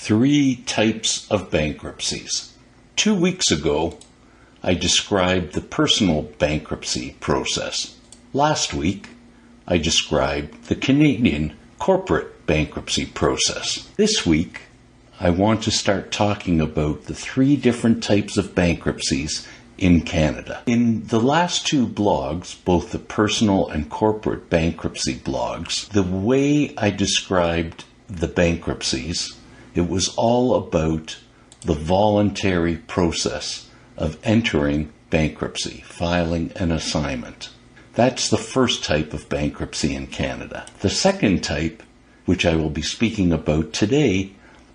Three types of bankruptcies. 2 weeks ago, I described the personal bankruptcy process. Last week, I described the Canadian corporate bankruptcy process. This week, I want to start talking about the three different types of bankruptcies in Canada. In the last two blogs, both the personal and corporate bankruptcy blogs, the way I described the bankruptcies, it was all about the voluntary process of entering bankruptcy, filing an assignment. That's the first type of bankruptcy in Canada. The second type, which I will be speaking about today,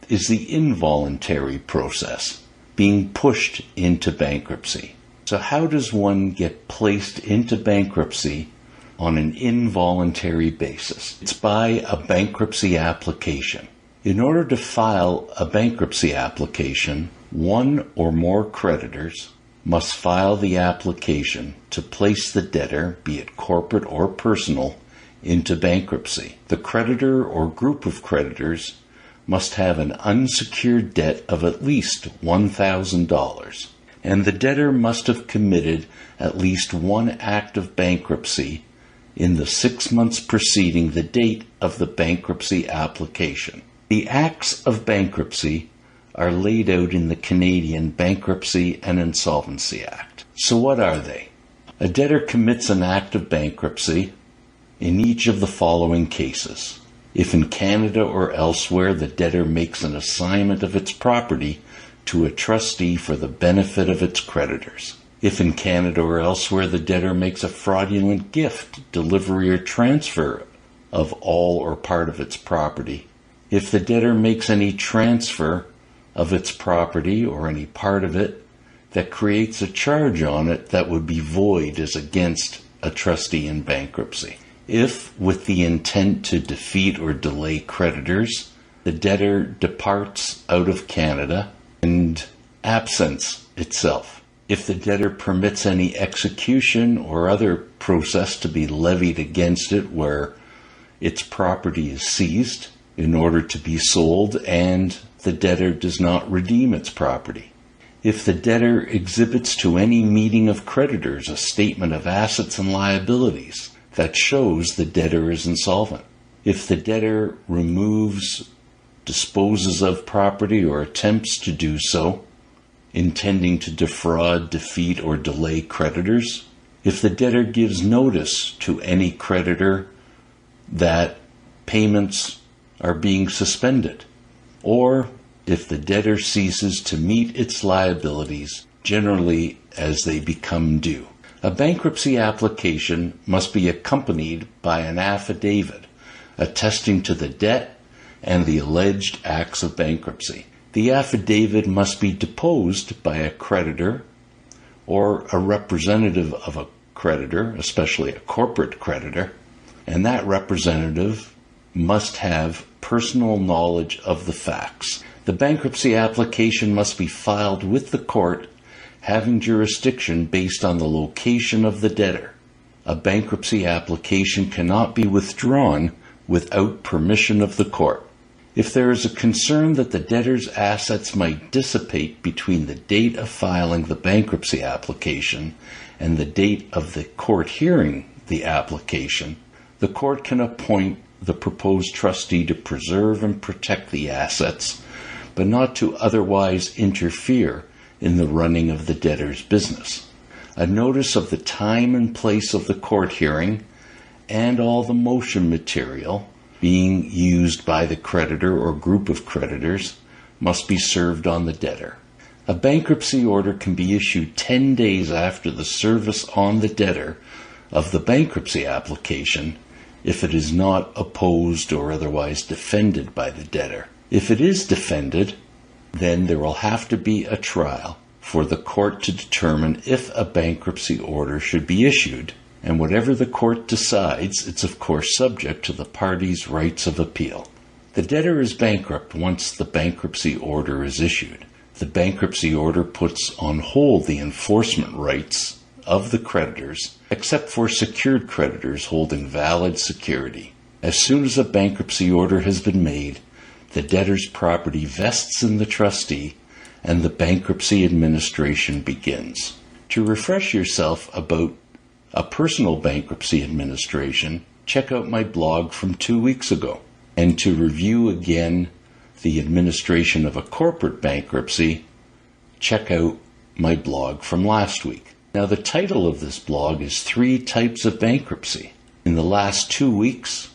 is the involuntary process, being pushed into bankruptcy. So how does one get placed into bankruptcy on an involuntary basis? It's by a bankruptcy application. In order to file a bankruptcy application, one or more creditors must file the application to place the debtor, be it corporate or personal, into bankruptcy. The creditor or group of creditors must have an unsecured debt of at least $1,000, and the debtor must have committed at least one act of bankruptcy in the 6 months preceding the date of the bankruptcy application. The acts of bankruptcy are laid out in the Canadian Bankruptcy and Insolvency Act. So what are they? A debtor commits an act of bankruptcy in each of the following cases. If in Canada or elsewhere the debtor makes an assignment of its property to a trustee for the benefit of its creditors. If in Canada or elsewhere the debtor makes a fraudulent gift, delivery, or transfer of all or part of its property. If the debtor makes any transfer of its property or any part of it that creates a charge on it that would be void as against a trustee in bankruptcy. If, with the intent to defeat or delay creditors, the debtor departs out of Canada and absents itself. If the debtor permits any execution or other process to be levied against it where its property is seized in order to be sold and the debtor does not redeem its property. If the debtor exhibits to any meeting of creditors a statement of assets and liabilities that shows the debtor is insolvent. If the debtor removes, disposes of property or attempts to do so, intending to defraud, defeat, or delay creditors. If the debtor gives notice to any creditor that payments are being suspended, or if the debtor ceases to meet its liabilities, generally as they become due. A bankruptcy application must be accompanied by an affidavit attesting to the debt and the alleged acts of bankruptcy. The affidavit must be deposed by a creditor or a representative of a creditor, especially a corporate creditor, and that representative must have personal knowledge of the facts. The bankruptcy application must be filed with the court having jurisdiction based on the location of the debtor. A bankruptcy application cannot be withdrawn without permission of the court. If there is a concern that the debtor's assets might dissipate between the date of filing the bankruptcy application and the date of the court hearing the application, the court can appoint the proposed trustee to preserve and protect the assets, but not to otherwise interfere in the running of the debtor's business. A notice of the time and place of the court hearing and all the motion material being used by the creditor or group of creditors must be served on the debtor. A bankruptcy order can be issued 10 days after the service on the debtor of the bankruptcy application if it is not opposed or otherwise defended by the debtor. If it is defended, then there will have to be a trial for the court to determine if a bankruptcy order should be issued, and whatever the court decides, it's of course subject to the parties' rights of appeal. The debtor is bankrupt once the bankruptcy order is issued. The bankruptcy order puts on hold the enforcement rights of the creditors, except for secured creditors holding valid security. As soon as a bankruptcy order has been made, the debtor's property vests in the trustee, and the bankruptcy administration begins. To refresh yourself about a personal bankruptcy administration, check out my blog from 2 weeks ago. And to review again the administration of a corporate bankruptcy, check out my blog from last week. Now, the title of this blog is 3 Types of Bankruptcy. In the last 2 weeks,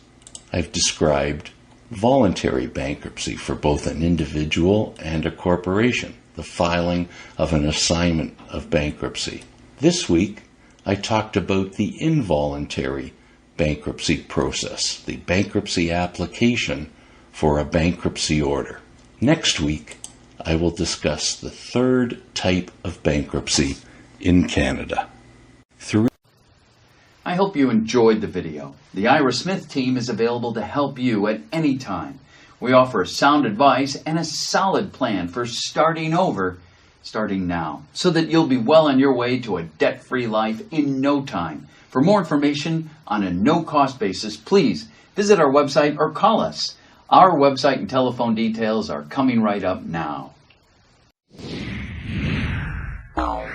I've described voluntary bankruptcy for both an individual and a corporation, the filing of an assignment of bankruptcy. This week, I talked about the involuntary bankruptcy process, the bankruptcy application for a bankruptcy order. Next week, I will discuss the 3rd type of bankruptcy in Canada. I hope you enjoyed the video. The Ira Smith team is available to help you at any time. We offer sound advice and a solid plan for starting now, so that you'll be well on your way to a debt-free life in no time. For more information on a no-cost basis, please visit our website or call us. Our website and telephone details are coming right up now. Oh.